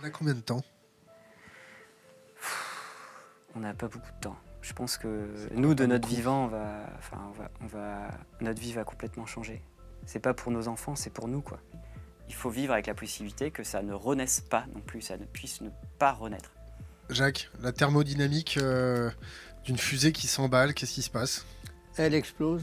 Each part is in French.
On a combien de temps? On n'a pas beaucoup de temps. Je pense que nous, de notre vivant, notre vie va complètement changer. C'est pas pour nos enfants, c'est pour nous, quoi. Il faut vivre avec la possibilité que ça ne renaisse pas non plus, ça ne puisse ne pas renaître. Jacques, la thermodynamique d'une fusée qui s'emballe, qu'est-ce qui se passe? Elle explose.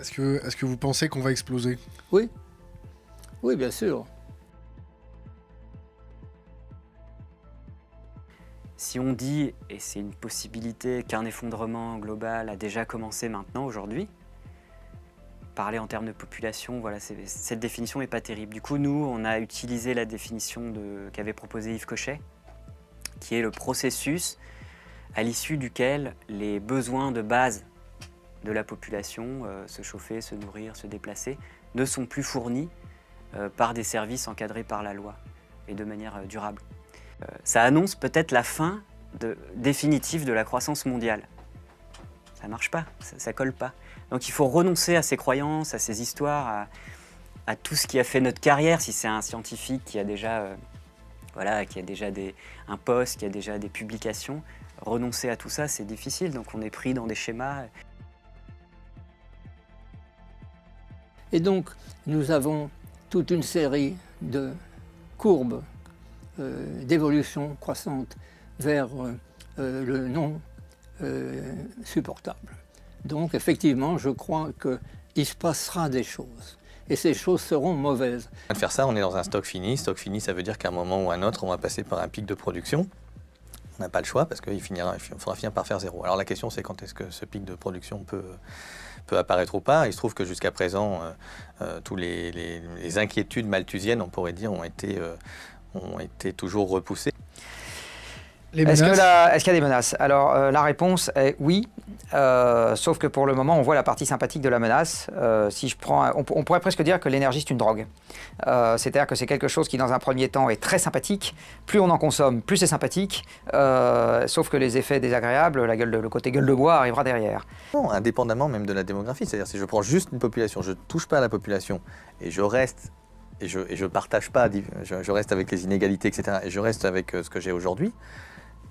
Est-ce que vous pensez qu'on va exploser? Oui, oui, bien sûr. Si on dit, et c'est une possibilité, qu'un effondrement global a déjà commencé maintenant, aujourd'hui, parler en termes de population, voilà, cette définition n'est pas terrible. Du coup, nous, on a utilisé la définition qu'avait proposée Yves Cochet, qui est le processus à l'issue duquel les besoins de base de la population, se chauffer, se nourrir, se déplacer, ne sont plus fournis par des services encadrés par la loi et de manière durable. Ça annonce peut-être la fin définitive de la croissance mondiale. Ça ne marche pas, ça ne colle pas. Donc il faut renoncer à ces croyances, à ces histoires, à tout ce qui a fait notre carrière. Si c'est un scientifique qui a déjà, un poste, qui a déjà des publications, renoncer à tout ça, c'est difficile. Donc on est pris dans des schémas. Et donc, nous avons toute une série de courbes d'évolution croissante vers le non supportable. Donc effectivement, je crois qu'il se passera des choses. Et ces choses seront mauvaises. De faire ça, on est dans un stock fini. Stock fini, ça veut dire qu'à un moment ou à un autre, on va passer par un pic de production. On n'a pas le choix parce qu'il faudra finir par faire zéro. Alors la question, c'est quand est-ce que ce pic de production peut apparaître ou pas. Il se trouve que jusqu'à présent, tous les inquiétudes malthusiennes, on pourrait dire, ont été toujours repoussées. Est-ce qu'il y a des menaces? Alors la réponse est oui, sauf que pour le moment on voit la partie sympathique de la menace. On pourrait presque dire que l'énergie c'est une drogue. C'est-à-dire que c'est quelque chose qui dans un premier temps est très sympathique. Plus on en consomme, plus c'est sympathique. Sauf que les effets désagréables, le côté gueule de bois arrivera derrière. Non, indépendamment même de la démographie. C'est-à-dire si je prends juste une population, je ne touche pas à la population et je reste... Et je partage pas, je reste avec les inégalités, etc. Et je reste avec ce que j'ai aujourd'hui.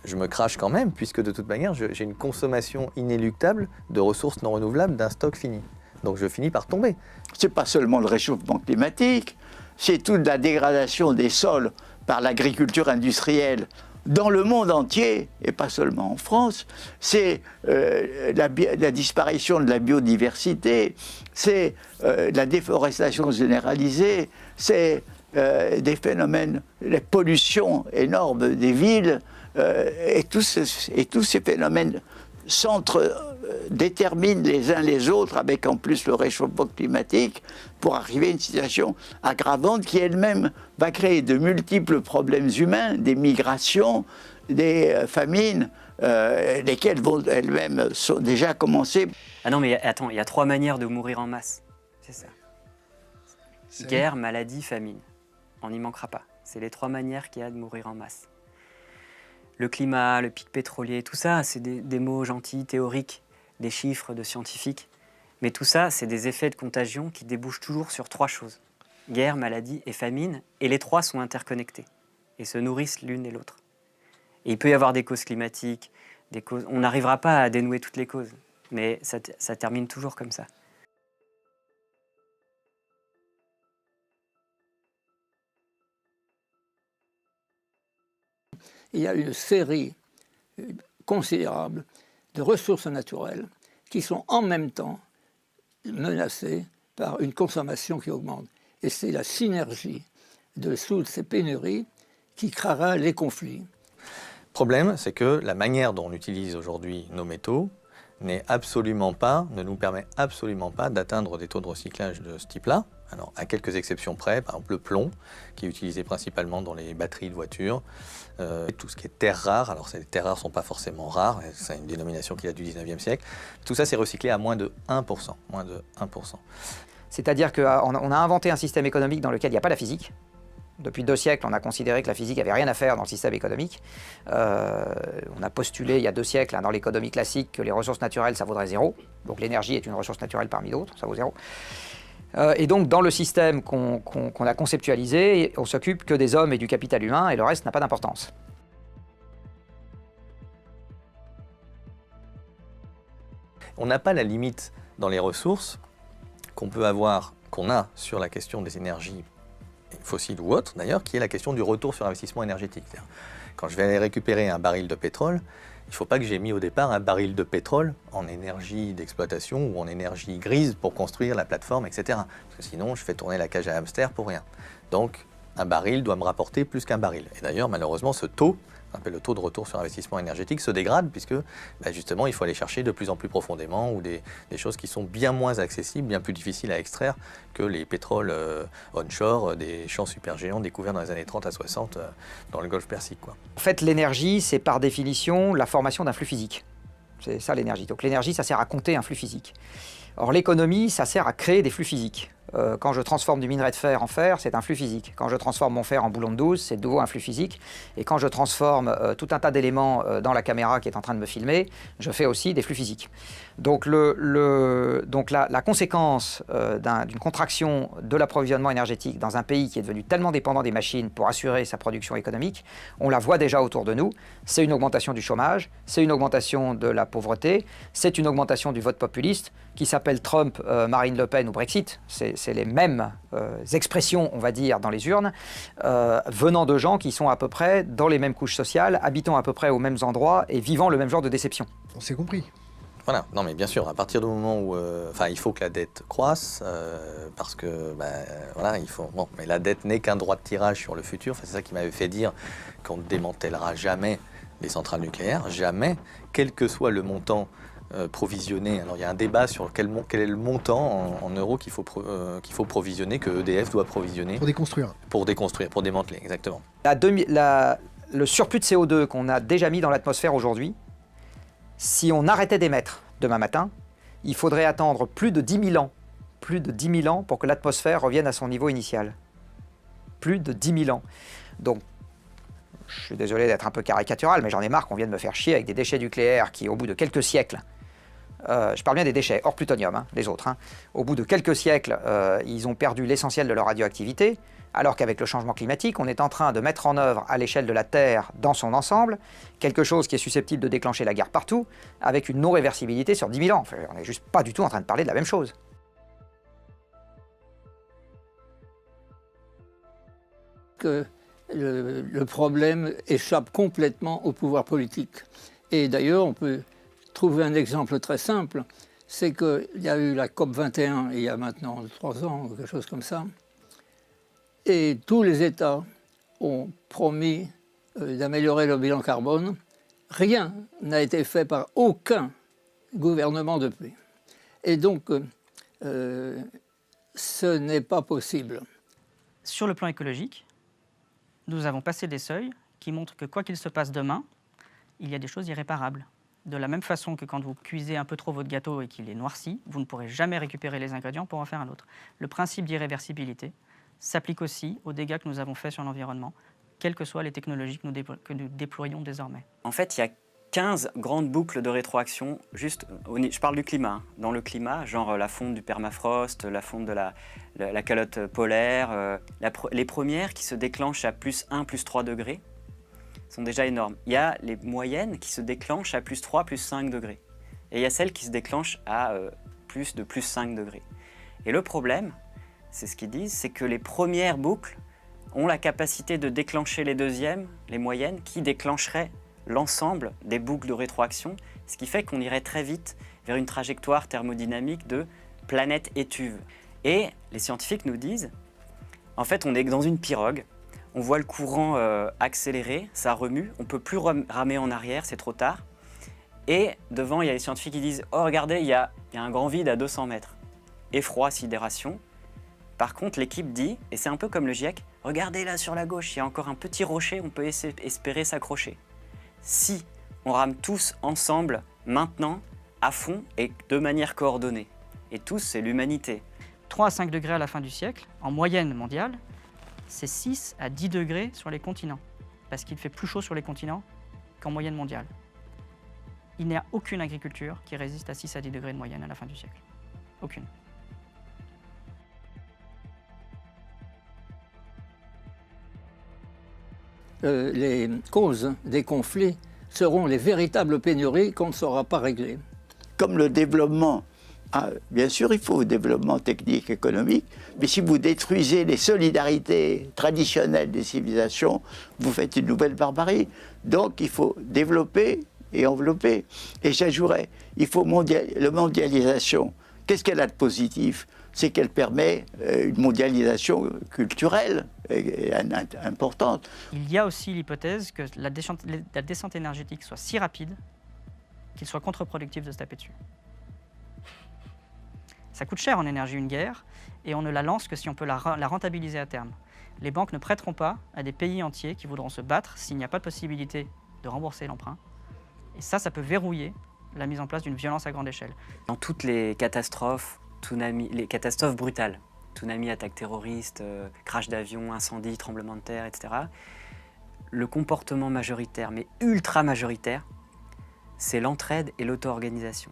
Je me crache quand même, puisque de toute manière, j'ai une consommation inéluctable de ressources non renouvelables d'un stock fini. Donc je finis par tomber. Ce n'est pas seulement le réchauffement climatique, c'est toute la dégradation des sols par l'agriculture industrielle dans le monde entier, et pas seulement en France. C'est la disparition de la biodiversité, c'est la déforestation généralisée, c'est des phénomènes, les pollutions énormes des villes, et tous ces phénomènes déterminent les uns les autres, avec en plus le réchauffement climatique, pour arriver à une situation aggravante qui elle-même va créer de multiples problèmes humains, des migrations, des famines, lesquelles vont elles-mêmes déjà commencer. Ah non mais attends, il y a 3 manières de mourir en masse, c'est ça. Guerre, maladie, famine. On n'y manquera pas. C'est les 3 manières qu'il y a de mourir en masse. Le climat, le pic pétrolier, tout ça, c'est des mots gentils, théoriques, des chiffres de scientifiques. Mais tout ça, c'est des effets de contagion qui débouchent toujours sur 3 choses. Guerre, maladie et famine. Et les 3 sont interconnectés et se nourrissent l'une et l'autre. Et il peut y avoir des causes climatiques, des causes... On n'arrivera pas à dénouer toutes les causes, mais ça termine toujours comme ça. Il y a une série considérable de ressources naturelles qui sont en même temps menacées par une consommation qui augmente. Et c'est la synergie de toutes ces pénuries qui créera les conflits. Le problème, c'est que la manière dont on utilise aujourd'hui nos métaux ne nous permet absolument pas d'atteindre des taux de recyclage de ce type-là. Alors, à quelques exceptions près, par exemple le plomb, qui est utilisé principalement dans les batteries de voitures, tout ce qui est terres rares, alors les terres rares ne sont pas forcément rares, c'est une dénomination qui date du 19e siècle, tout ça c'est recyclé à moins de 1%. Moins de 1%. C'est-à-dire qu'on a inventé un système économique dans lequel il n'y a pas la physique. Depuis 2 siècles, on a considéré que la physique n'avait rien à faire dans le système économique. On a postulé il y a 2 siècles dans l'économie classique que les ressources naturelles, ça vaudrait 0. Donc l'énergie est une ressource naturelle parmi d'autres, ça vaut 0. Et donc, dans le système qu'on a conceptualisé, on s'occupe que des hommes et du capital humain, et le reste n'a pas d'importance. On n'a pas la limite dans les ressources qu'on peut avoir, qu'on a sur la question des énergies fossiles ou autres d'ailleurs, qui est la question du retour sur investissement énergétique. Quand je vais aller récupérer un baril de pétrole, il ne faut pas que j'ai mis au départ un baril de pétrole en énergie d'exploitation ou en énergie grise pour construire la plateforme, etc. Parce que sinon, je fais tourner la cage à hamster pour rien. Donc, un baril doit me rapporter plus qu'un baril. Et d'ailleurs, malheureusement, ce taux, on appelle le taux de retour sur investissement énergétique, se dégrade puisque justement, il faut aller chercher de plus en plus profondément ou des choses qui sont bien moins accessibles, bien plus difficiles à extraire que les pétroles onshore des champs supergéants découverts dans les années 30 à 60 dans le Golfe Persique, quoi. En fait, l'énergie, c'est par définition la formation d'un flux physique. C'est ça l'énergie. Donc l'énergie, ça sert à compter un flux physique. Or, l'économie, ça sert à créer des flux physiques. Quand je transforme du minerai de fer en fer, c'est un flux physique. Quand je transforme mon fer en boulon de 12, c'est de nouveau un flux physique. Et quand je transforme tout un tas d'éléments dans la caméra qui est en train de me filmer, je fais aussi des flux physiques. Donc, la conséquence d'une contraction de l'approvisionnement énergétique dans un pays qui est devenu tellement dépendant des machines pour assurer sa production économique, on la voit déjà autour de nous. C'est une augmentation du chômage, c'est une augmentation de la pauvreté, c'est une augmentation du vote populiste qui s'appelle Trump, Marine Le Pen ou Brexit. C'est les mêmes expressions, on va dire, dans les urnes, venant de gens qui sont à peu près dans les mêmes couches sociales, habitant à peu près aux mêmes endroits et vivant le même genre de déception. On s'est compris. Voilà, non mais bien sûr, à partir du moment où il faut que la dette croisse, parce que voilà, il faut. Bon, mais la dette n'est qu'un droit de tirage sur le futur. C'est ça qui m'avait fait dire qu'on ne démantèlera jamais les centrales nucléaires, jamais, quel que soit le montant provisionné. Alors il y a un débat sur quel est le montant en euros qu'il faut provisionner, que EDF doit provisionner. Pour déconstruire. Pour déconstruire, pour démanteler, exactement. Le surplus de CO2 qu'on a déjà mis dans l'atmosphère aujourd'hui, si on arrêtait d'émettre demain matin, il faudrait attendre plus de 10 000 ans pour que l'atmosphère revienne à son niveau initial. Plus de 10 000 ans. Donc, je suis désolé d'être un peu caricatural, mais j'en ai marre qu'on vienne me faire chier avec des déchets nucléaires qui, au bout de quelques siècles, je parle bien des déchets, hors plutonium, les autres, au bout de quelques siècles, ils ont perdu l'essentiel de leur radioactivité, alors qu'avec le changement climatique, on est en train de mettre en œuvre à l'échelle de la Terre, dans son ensemble, quelque chose qui est susceptible de déclencher la guerre partout, avec une non-réversibilité sur 10 000 ans. Enfin, on n'est juste pas du tout en train de parler de la même chose. Que le problème échappe complètement au pouvoir politique. Et d'ailleurs, on peut trouver un exemple très simple, c'est qu'il y a eu la COP21 il y a maintenant 3 ans, quelque chose comme ça, et tous les États ont promis d'améliorer le bilan carbone. Rien n'a été fait par aucun gouvernement depuis. Et donc, ce n'est pas possible. Sur le plan écologique, nous avons passé des seuils qui montrent que quoi qu'il se passe demain, il y a des choses irréparables. De la même façon que quand vous cuisez un peu trop votre gâteau et qu'il est noirci, vous ne pourrez jamais récupérer les ingrédients pour en faire un autre. Le principe d'irréversibilité s'applique aussi aux dégâts que nous avons faits sur l'environnement, quelles que soient les technologies que nous déployons désormais. En fait, il y a 15 grandes boucles de rétroaction, juste, je parle du climat. Dans le climat, genre la fonte du permafrost, la fonte de la calotte polaire, les premières qui se déclenchent à +1, +3 degrés sont déjà énormes. Il y a les moyennes qui se déclenchent à +3, +5 degrés. Et il y a celles qui se déclenchent à plus de +5 degrés. Et le problème, c'est ce qu'ils disent, c'est que les premières boucles ont la capacité de déclencher les deuxièmes, les moyennes, qui déclencheraient l'ensemble des boucles de rétroaction, ce qui fait qu'on irait très vite vers une trajectoire thermodynamique de planète étuve. Et les scientifiques nous disent, en fait, on est dans une pirogue, on voit le courant accélérer, ça remue, on ne peut plus ramer en arrière, c'est trop tard. Et devant, il y a les scientifiques qui disent « Oh, regardez, il y a un grand vide à 200 mètres. » Effroi, sidération. Par contre, l'équipe dit, et c'est un peu comme le GIEC, « Regardez là sur la gauche, il y a encore un petit rocher, on peut espérer s'accrocher. » Si on rame tous ensemble, maintenant, à fond et de manière coordonnée. Et tous, c'est l'humanité. 3 à 5 degrés à la fin du siècle, en moyenne mondiale, c'est 6 à 10 degrés sur les continents, parce qu'il fait plus chaud sur les continents qu'en moyenne mondiale. Il n'y a aucune agriculture qui résiste à 6 à 10 degrés de moyenne à la fin du siècle. Aucune. les causes des conflits seront les véritables pénuries qu'on ne saura pas régler. Comme le développement, bien sûr il faut développement technique, économique, mais si vous détruisez les solidarités traditionnelles des civilisations, vous faites une nouvelle barbarie. Donc il faut développer et envelopper. Et j'ajouterais, il faut la mondialisation. Qu'est-ce qu'elle a de positif? C'est qu'elle permet une mondialisation culturelle importante. Il y a aussi l'hypothèse que la descente énergétique soit si rapide qu'il soit contre-productif de se taper dessus. Ça coûte cher en énergie une guerre, et on ne la lance que si on peut la rentabiliser à terme. Les banques ne prêteront pas à des pays entiers qui voudront se battre s'il n'y a pas de possibilité de rembourser l'emprunt. Et ça peut verrouiller la mise en place d'une violence à grande échelle. Dans toutes les catastrophes, les catastrophes brutales, tsunami, attaques terroristes, crash d'avion, incendie, tremblement de terre, etc., le comportement majoritaire, mais ultra majoritaire, c'est l'entraide et l'auto-organisation.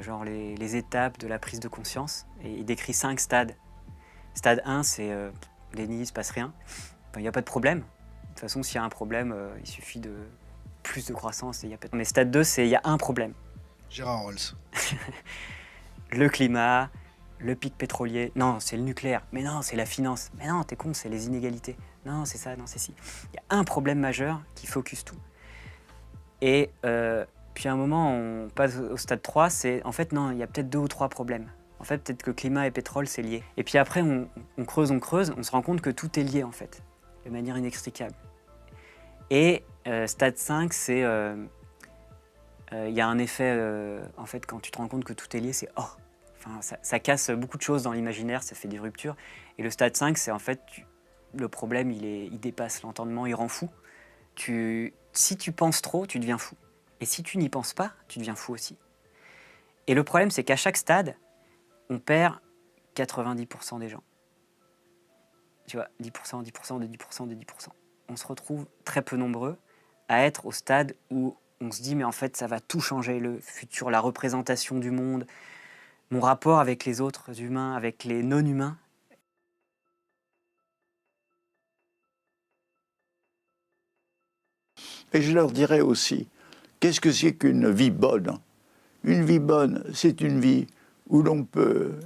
Genre les étapes de la prise de conscience, et il décrit 5 stades. Stade 1, c'est déni, il ne se passe rien. Il n'y a pas de problème. De toute façon, s'il y a un problème, il suffit de plus de croissance. Et y a pas de... Mais stade 2, c'est il y a un problème. Gérard Rolls. Le climat, le pic pétrolier. Non, c'est le nucléaire. Mais non, c'est la finance. Mais non, t'es con, c'est les inégalités. Non, c'est ça, non, c'est ci. Il y a un problème majeur qui focus tout. Et puis à un moment, on passe au stade 3, c'est en fait, non, il y a peut-être 2 ou 3 problèmes. En fait, peut-être que climat et pétrole, c'est lié. Et puis après, on creuse, on se rend compte que tout est lié, en fait, de manière inextricable. Et stade 5, c'est... il y a un effet, en fait, quand tu te rends compte que tout est lié, c'est « oh ». Enfin, ça casse beaucoup de choses dans l'imaginaire, ça fait des ruptures. Et le stade 5, c'est en fait, le problème, il dépasse l'entendement, il rend fou. Si tu penses trop, tu deviens fou. Et si tu n'y penses pas, tu deviens fou aussi. Et le problème, c'est qu'à chaque stade, on perd 90% des gens. Tu vois, 10%, 10%, de 10%, de 10%. On se retrouve très peu nombreux à être au stade où on se dit, mais en fait, ça va tout changer, le futur, la représentation du monde, mon rapport avec les autres humains, avec les non-humains. Et je leur dirais aussi, qu'est-ce que c'est qu'une vie bonne? Une vie bonne, c'est une vie où l'on peut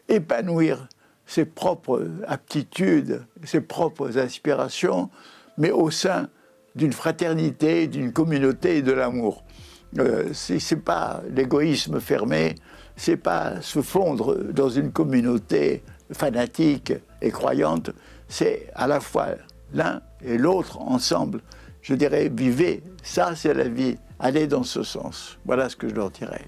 épanouir ses propres aptitudes, ses propres aspirations, mais au sein d'une fraternité, d'une communauté et de l'amour. C'est pas l'égoïsme fermé, c'est pas se fondre dans une communauté fanatique et croyante, c'est à la fois l'un et l'autre ensemble. Je dirais, vivez, ça c'est la vie, allez dans ce sens. Voilà ce que je leur dirais.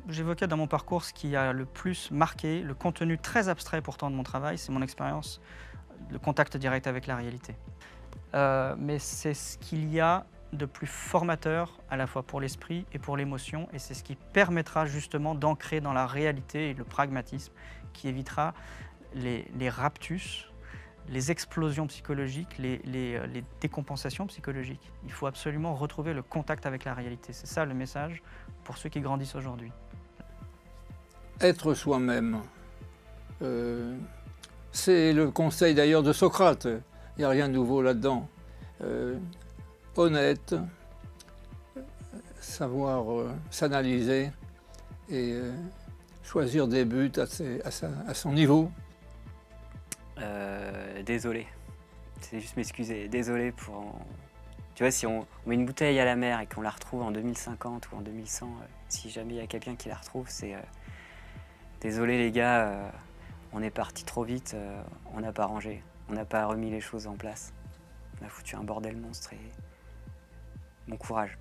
J'évoquais dans mon parcours ce qui a le plus marqué, le contenu très abstrait pourtant de mon travail, c'est mon expérience, le contact direct avec la réalité. Mais c'est ce qu'il y a de plus formateur à la fois pour l'esprit et pour l'émotion, et c'est ce qui permettra justement d'ancrer dans la réalité et le pragmatisme, qui évitera les raptus, les explosions psychologiques, les décompensations psychologiques. Il faut absolument retrouver le contact avec la réalité. C'est ça le message pour ceux qui grandissent aujourd'hui. Être soi-même, c'est le conseil d'ailleurs de Socrate. Il n'y a rien de nouveau là-dedans. Honnête, savoir s'analyser et choisir des buts à son niveau. Désolé, c'est juste m'excuser. Désolé pour... Tu vois, si on met une bouteille à la mer et qu'on la retrouve en 2050 ou en 2100, si jamais il y a quelqu'un qui la retrouve, c'est... Désolé les gars, on est parti trop vite, on n'a pas rangé, on n'a pas remis les choses en place. On a foutu un bordel monstre et... Bon courage.